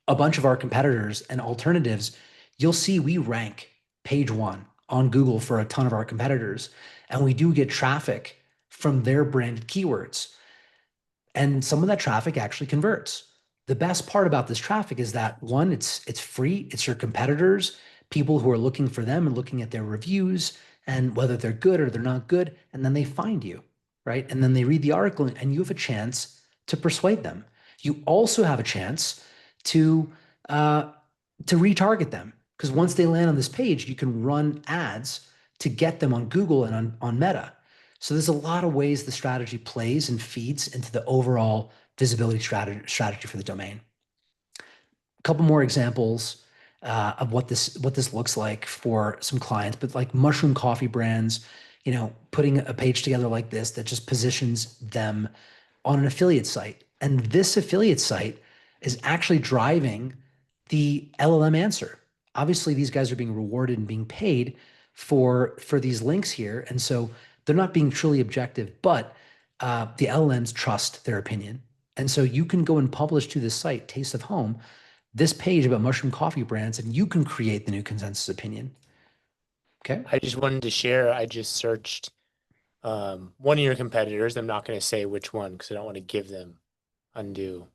a bunch of our competitors and alternatives, you'll see we rank page one on Google for a ton of our competitors. And we do get traffic from their branded keywords. And some of that traffic actually converts. The best part about this traffic is that one, it's free, it's your competitors, people who are looking for them and looking at their reviews and whether they're good or they're not good, and then they find you, right? And then they read the article and you have a chance to persuade them. You also have a chance to retarget them, because once they land on this page, you can run ads to get them on Google and on Meta. So there's a lot of ways the strategy plays and feeds into the overall visibility strategy for the domain. A couple more examples of what this looks like for some clients, but like mushroom coffee brands, putting a page together like this that just positions them on an affiliate site. And this affiliate site is actually driving the LLM answer. Obviously, these guys are being rewarded and being paid for these links here. And so they're not being truly objective, but the LLMs trust their opinion. And so you can go and publish to this site, Taste of Home, this page about mushroom coffee brands, and you can create the new consensus opinion. Okay. I just wanted to share, I just searched one of your competitors. I'm not going to say which one because I don't want to give them undue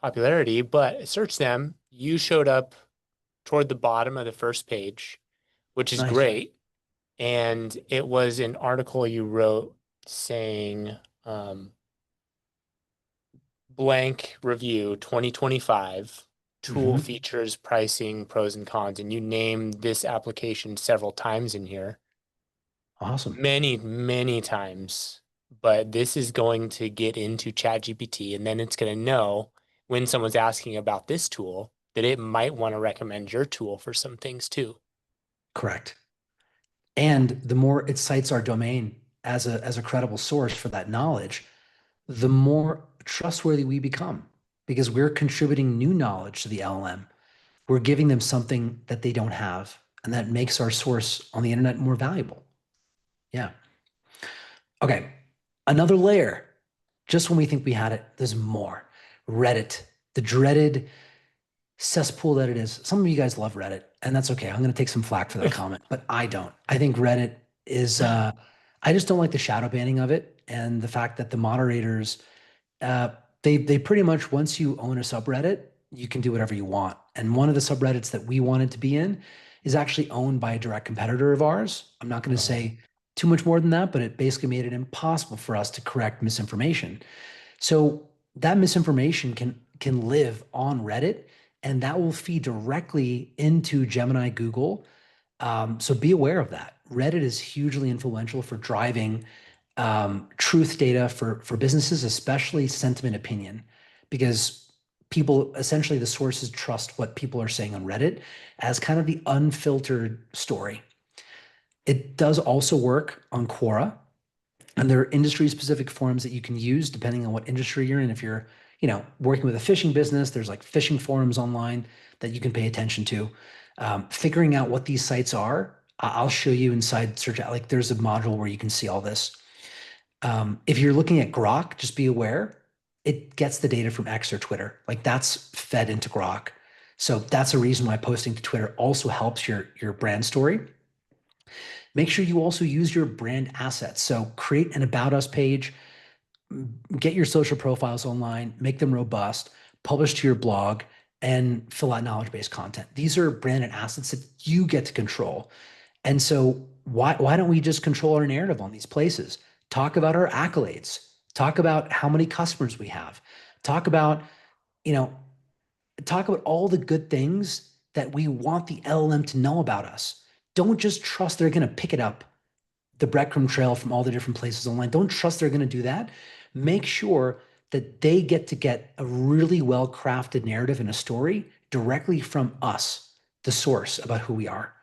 popularity, but I searched them. You showed up toward the bottom of the first page, which is Nice. great. And it was an article you wrote saying blank review 2025 tool features, pricing, pros and cons. And you named this application several times in here. Awesome. Many, many times. But this is going to get into ChatGPT, and then it's going to know when someone's asking about this tool that it might want to recommend your tool for some things too. Correct. And the more it cites our domain as a credible source for that knowledge, the more trustworthy we become, because we're contributing new knowledge to the LLM. We're giving them something that they don't have, and that makes our source on the internet more valuable. Yeah. Okay. Another layer. Just when we think we had it, there's more. Reddit, the dreaded cesspool that it is. Some of you guys love Reddit, and that's okay. I'm going to take some flack for that comment, but I don't. I think Reddit is, I just don't like the shadow banning of it and the fact that the moderators, they pretty much, once you own a subreddit, you can do whatever you want. And one of the subreddits that we wanted to be in is actually owned by a direct competitor of ours. I'm not going to say too much more than that, but it basically made it impossible for us to correct misinformation. So that misinformation can live on Reddit, and that will feed directly into Gemini, Google. So be aware of that. Reddit is hugely influential for driving truth data for businesses, especially sentiment opinion, because people, essentially the sources trust what people are saying on Reddit as kind of the unfiltered story. It does also work on Quora, and there are industry-specific forums that you can use depending on what industry you're in. If you're, working with a fishing business, there's like fishing forums online that you can pay attention to. Figuring out what these sites are, I'll show you inside Search Out. Like there's a module where you can see all this. If you're looking at Grok, just be aware it gets the data from X or Twitter. Like that's fed into Grok. So that's a reason why posting to Twitter also helps your brand story. Make sure you also use your brand assets. So create an About Us page, get your social profiles online, make them robust, publish to your blog, and fill out knowledge-based content. These are branded assets that you get to control. And so why don't we just control our narrative on these places? Talk about our accolades. Talk about how many customers we have. Talk about, talk about all the good things that we want the LLM to know about us. Don't just trust they're going to pick it up, the breadcrumb trail from all the different places online. Don't trust they're going to do that. Make sure that they get a really well-crafted narrative and a story directly from us, the source, about who we are.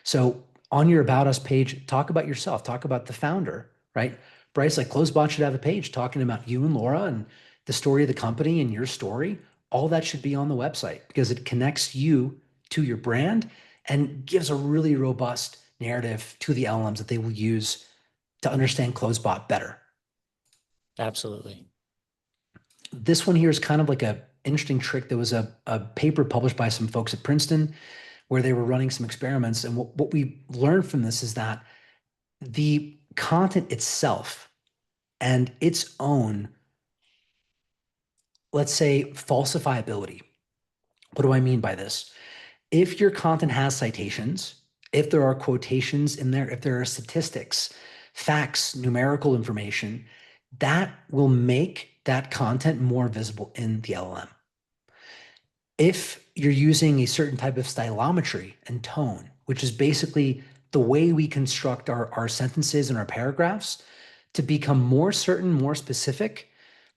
So on your About Us page, talk about yourself, talk about the founder, right? Bryce, like CloseBot should have a page talking about you and Laura and the story of the company and your story. All that should be on the website because it connects you to your brand and gives a really robust narrative to the LLMs that they will use to understand CloseBot better. Absolutely. This one here is kind of like a interesting trick. There was a paper published by some folks at Princeton where they were running some experiments. And what we learned from this is that the content itself and its own, let's say, falsifiability. What do I mean by this? If your content has citations, if there are quotations in there, if there are statistics, facts, numerical information, that will make that content more visible in the LLM. If you're using a certain type of stylometry and tone, which is basically the way we construct our sentences and our paragraphs to become more certain, more specific,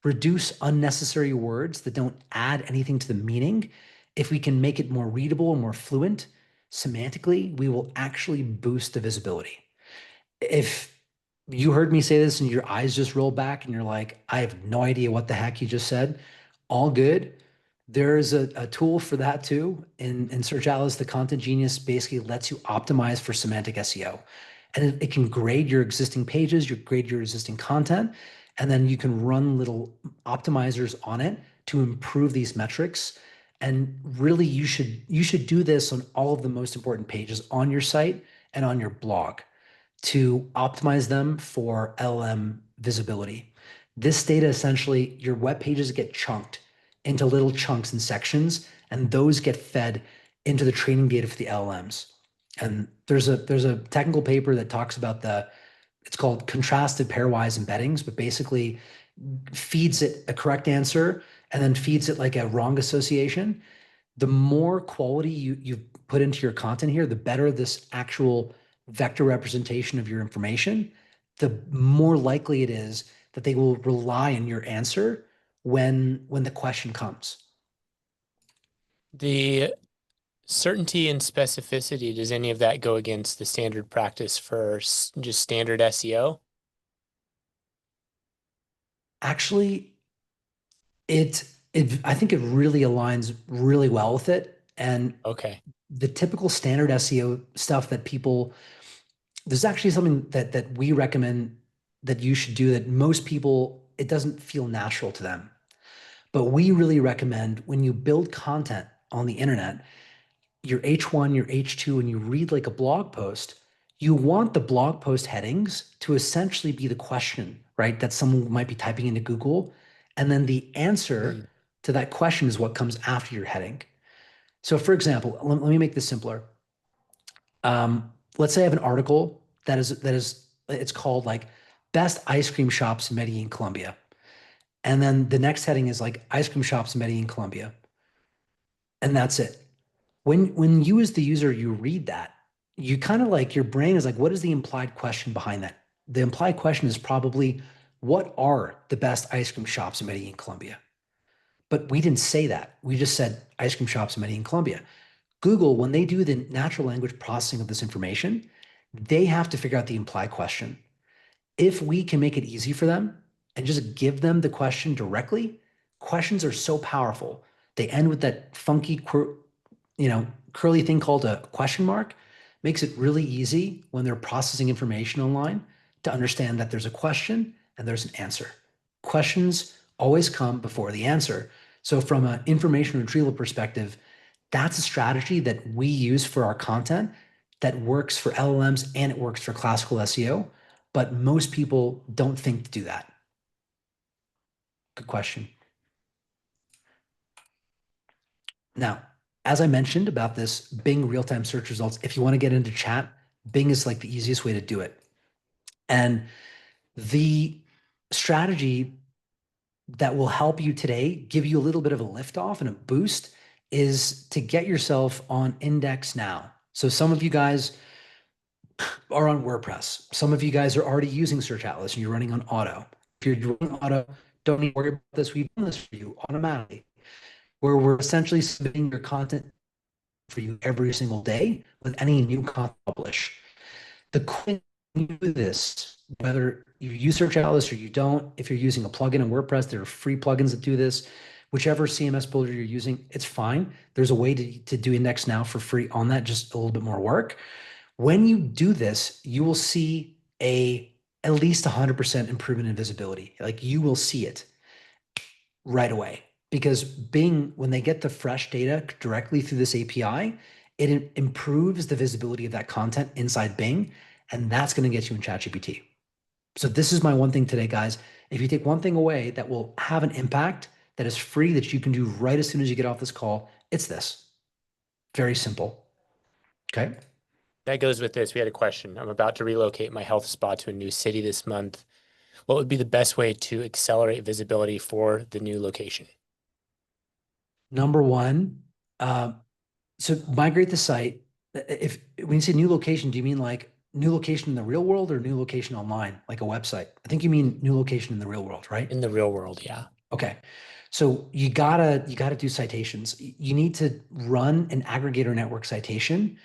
reduce unnecessary words that don't add anything to the meaning. If we can make it more readable and more fluent semantically, we will actually boost the visibility. If you heard me say this and your eyes just roll back and you're like, I have no idea what the heck you just said, all good. There's a tool for that too. In Search Atlas, the Content Genius basically lets you optimize for semantic SEO. And it can grade your existing pages, grade your existing content, and then you can run little optimizers on it to improve these metrics. And really, you should do this on all of the most important pages on your site and on your blog to optimize them for LLM visibility. This data, essentially, your web pages get chunked into little chunks and sections, and those get fed into the training data for the LLMs. And there's a technical paper that talks about it's called contrasted pairwise embeddings, but basically feeds it a correct answer and then feeds it like a wrong association. The more quality you put into your content here, the better this actual vector representation of your information, the more likely it is that they will rely on your answer when the question comes. The certainty and specificity, does any of that go against the standard practice for just standard SEO? Actually, I think it really aligns really well with it. And Okay. the typical standard SEO stuff that there's actually something that we recommend that you should do that most people, it doesn't feel natural to them. But we really recommend when you build content on the internet, your H1, your H2, and you read like a blog post, you want the blog post headings to essentially be the question, right? That someone might be typing into Google. And then the answer to that question is what comes after your heading. So for example, let me make this simpler. Let's say I have an article that is it's called like best ice cream shops in Medellin, Colombia. And then the next heading is like ice cream shops in Medellin, Colombia. And that's it. When you as the user, you read that, you kind of like your brain is like, what is the implied question behind that? The implied question is probably, what are the best ice cream shops in Medellin, Colombia? But we didn't say that. We just said ice cream shops in Medellin, Colombia. Google, when they do the natural language processing of this information, they have to figure out the implied question. If we can make it easy for them and just give them the question directly, questions are so powerful. They end with that funky, curly thing called a question mark. Makes it really easy when they're processing information online to understand that there's a question and there's an answer. Questions always come before the answer. So from an information retrieval perspective, that's a strategy that we use for our content that works for LLMs and it works for classical SEO, but most people don't think to do that. Good question. Now, as I mentioned about this Bing real-time search results, if you want to get into chat, Bing is like the easiest way to do it. And the strategy that will help you today, give you a little bit of a lift off and a boost, is to get yourself on index now. So some of you guys are on WordPress. Some of you guys are already using Search Atlas and you're running on auto. If you're running auto, don't need to worry about this. We've done this for you automatically, where we're essentially submitting your content for you every single day with any new content publish. The quick you do this, whether you use Search Atlas or you don't, if you're using a plugin in WordPress, there are free plugins that do this. Whichever CMS builder you're using, it's fine. There's a way to do index now for free on that, just a little bit more work. When you do this, you will see at least 100% improvement in visibility. Like you will see it right away because Bing, when they get the fresh data directly through this API, it improves the visibility of that content inside Bing, and that's going to get you in ChatGPT. So this is my one thing today, guys. If you take one thing away that will have an impact that is free that you can do right as soon as you get off this call, it's this. Very simple. Okay. That goes with this. We had a question. I'm about to relocate my health spa to a new city this month. What would be the best way to accelerate visibility for the new location? Number one, uh, so migrate the site. If when you say new location, do you mean like new location in the real world or new location online, like a website? I think you mean new location in the real world, right? In the real world, yeah. Okay. So you gotta do citations. You need to run an aggregator network citation.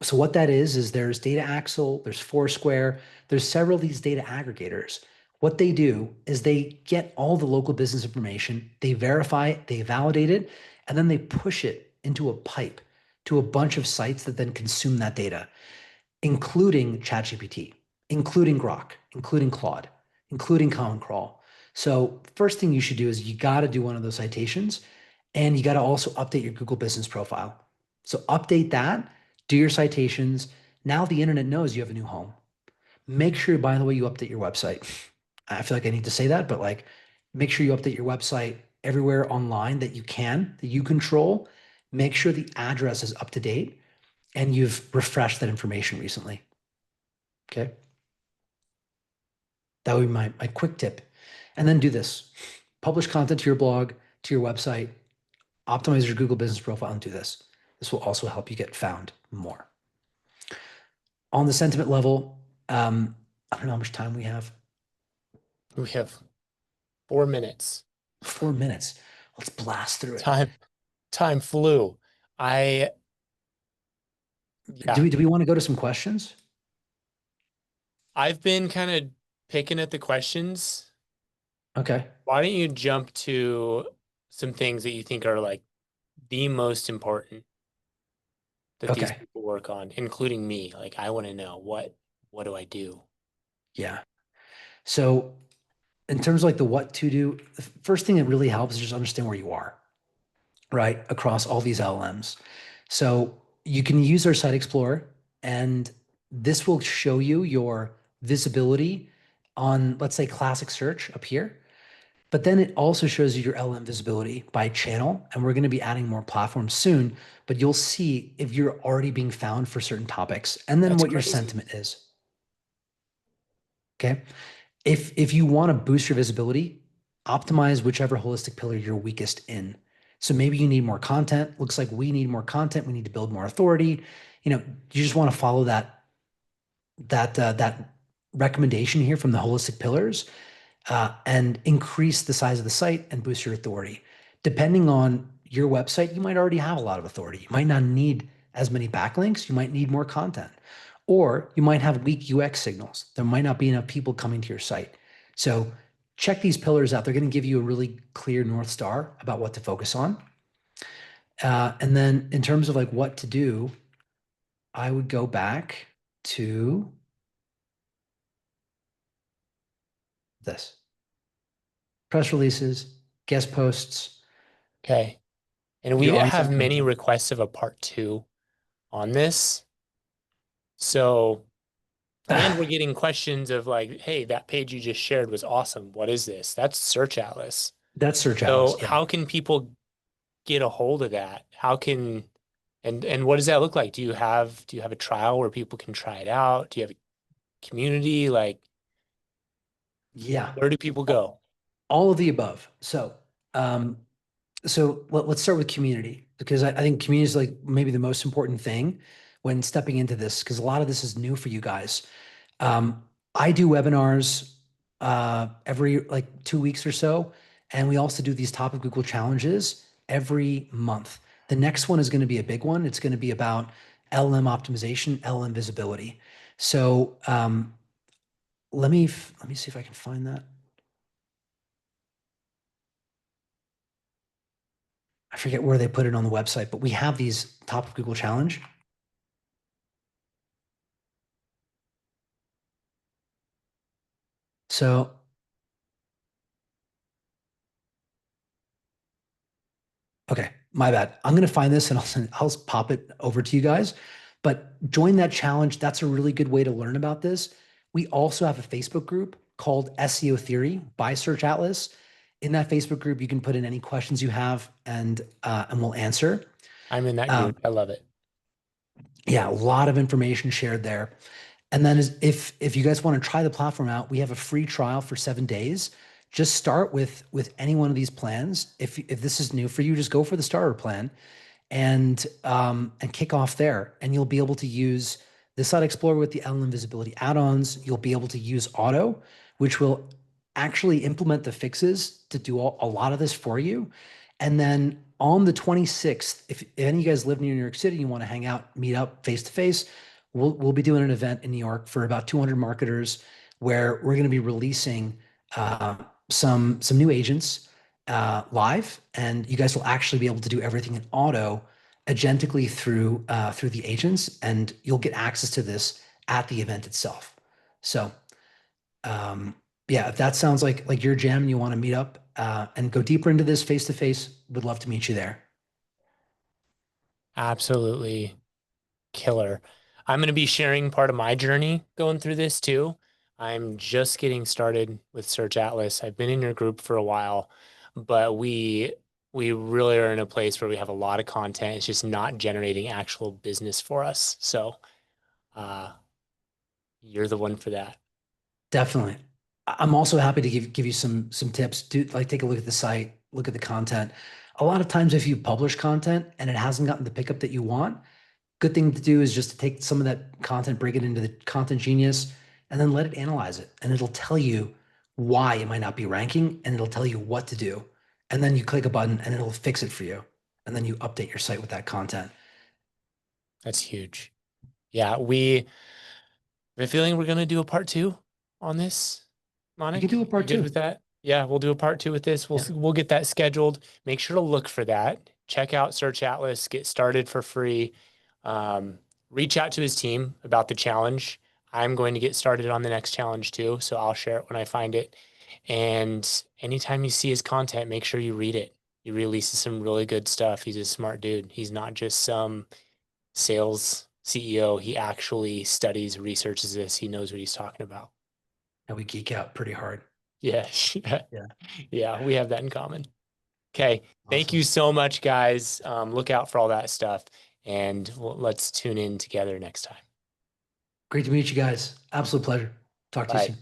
So what that is there's Data Axle, there's Foursquare, there's several of these data aggregators. What they do is they get all the local business information, they verify it, they validate it, and then they push it into a pipe to a bunch of sites that then consume that data, including ChatGPT, including Grok, including Claude, including Common Crawl. So first thing you should do is you got to do one of those citations, and you got to also update your Google Business Profile. So update that, do your citations. Now the internet knows you have a new home. Make sure, by the way, you update your website. I feel like I need to say that, but like make sure you update your website everywhere online that you can, that you control. Make sure the address is up to date and you've refreshed that information recently. Okay. That would be my quick tip. And then do this. Publish content to your blog, to your website, optimize your Google Business Profile, and do this. This will also help you get found more. On the sentiment level, I don't know how much time we have. We have 4 minutes. 4 minutes. Let's blast through it. Time flew. I Do yeah. we want to go to some questions? I've been kind of picking at the questions. Okay. Why don't you jump to some things that you think are like the most important that these Okay. people work on, including me? Like I want to know what do I do? Yeah. So in terms of like the what to do, the first thing that really helps is just understand where you are, right? Across all these LLMs. So you can use our Site Explorer, and this will show you your visibility on, let's say, classic search up here. But then it also shows you your LM visibility by channel. And we're going to be adding more platforms soon, but you'll see if you're already being found for certain topics and then That's what your crazy. sentiment is. Okay. If you want to boost your visibility, optimize whichever holistic pillar you're weakest in. So maybe you need more content. Looks like we need more content. We need to build more authority. You just want to follow that recommendation here from the holistic pillars, and increase the size of the site and boost your authority. Depending on your website, you might already have a lot of authority. You might not need as many backlinks. You might need more content. Or you might have weak UX signals. There might not be enough people coming to your site. So check these pillars out. They're going to give you a really clear North Star about what to focus on. And then in terms of like what to do, I would go back to this: press releases, guest posts, Okay. And we your have on-site many content. requests of a part two on this. So, and we're getting questions of like, hey, that page you just shared was awesome. What is this? That's Search Atlas. That's Search So Atlas. Yeah. how can people get a hold of that? How can and what does that look like? Do you have a trial where people can try it out? Do you have a community? Like, Yeah. where do people go? All of the above. Um, so let's start with community, because I think community is like maybe the most important thing when stepping into this, because a lot of this is new for you guys. Um, I do webinars every like 2 weeks or so, and we also do these top of Google challenges every month. The next one is going to be a big one. It's going to be about LLM optimization, LLM visibility. So let me see if I can find that. I forget where they put it on the website, but we have these top of Google challenge. So My bad. I'm going to find this and I'll pop it over to you guys. But join that challenge. That's a really good way to learn about this. We also have a Facebook group called SEO Theory by Search Atlas. In that Facebook group, you can put in any questions you have and we'll answer. I'm in that Um, group. I love it. yeah, a lot of information shared there. And then if you guys want to try the platform out, we have a free trial for 7 days. Just start with any one of these plans. If this is new for you, just go for the starter plan and kick off there. And you'll be able to use the Site Explorer with the LLM visibility add-ons. You'll be able to use Auto, which will actually implement the fixes to do a lot of this for you. And then on the 26th, if any of you guys live near New York City, you want to hang out, meet up face to face, we'll be doing an event in New York for about 200 marketers where we're going to be releasing some new agents live, and you guys will actually be able to do everything in auto agentically through the agents, and you'll get access to this at the event itself. So, yeah, if that sounds like your jam and you want to meet up and go deeper into this face to face, would love to meet you there. Absolutely killer. I'm going to be sharing part of my journey going through this too. I'm just getting started with Search Atlas. I've been in your group for a while, but we really are in a place where we have a lot of content. It's just not generating actual business for us. So uh, you're the one for that. Definitely. I'm also happy to give you some tips. Do like take a look at the site, look at the content. A lot of times, if you publish content and it hasn't gotten the pickup that you want, good thing to do is just to take some of that content, bring it into the Content Genius, and then let it analyze it. And it'll tell you why it might not be ranking, and it'll tell you what to do. And then you click a button and it'll fix it for you. And then you update your site with that content. That's huge. Yeah, we have a feeling we're going to do a part two on this. We can Manick, do a you part good two. with that? Yeah, we'll do a part two with this. Yeah. We'll get that scheduled. Make sure to look for that. Check out Search Atlas, get started for free. Um, Reach out to his team about the challenge. I'm going to get started on the next challenge too, so I'll share it when I find it. And anytime you see his content, make sure you read it. He releases some really good stuff. He's a smart dude. He's not just some sales CEO. He actually studies, researches this. He knows what he's talking about. And we geek out pretty hard. Yeah. Yeah. Yeah, we have that in common. Okay. Thank you Awesome. so much, guys. Look out for all that stuff, and let's tune in together next time. Great to meet you guys. Absolute pleasure. Talk to you Bye. soon.